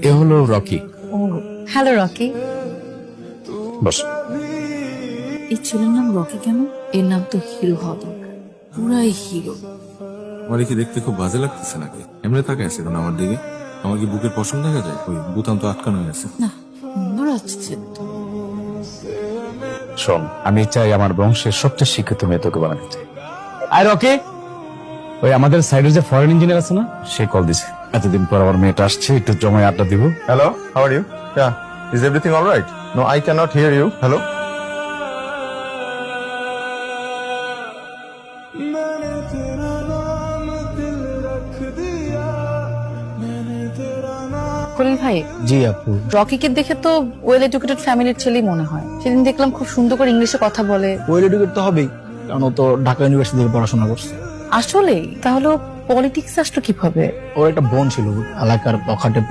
এ হলো রকি। ও hello Rocky. বস। এই ছেলের নাম রকি কেন? এর নাম তো হিরো হওয়া দরকার, পুরাই হিরো। আমার কি দেখতে খুব বাজে লাগতেছে নাকি? এমনি তাকায় আছে কেন আমার দিকে? আমার কি বুকের পশম দেখা যায়? ওই বুতাম তো আটকানো হয়ে আছে। না, সুন্দর আছে তো। শোন, আমি চাই আমার বংশের সবচেয়ে শিক্ষিত মেয়ে তোকে বানাতে চাই। আর রকি, ওই আমাদের সাইডের যে ফরেন ইঞ্জিনিয়ার আছে না, সে কল দিছে। এতদিন পর আমার মেয়েটা আসছে, একটু জমায় আড্ডা দিব। Hello, how are you? Yeah, is everything all right? No, I cannot hear you. Hello? Khalil ভাই, জি আপু। রকিকে দেখে তো ওয়েল এডুকেটেড ফ্যামিলির ছেলেই মনে হয়। সেদিন দেখলাম খুব সুন্দর করে ইংলিশে কথা বলে। ওয়েল এডুকেট তো হবেই, কারণ ও তো ঢাকা ইউনিভার্সিটি থেকে পড়াশোনা করছে। আসলেই? তাহলে পলিটিক্স আসলো কিভাবে? ওর একটা বোন ছিল এলাকার পখাটে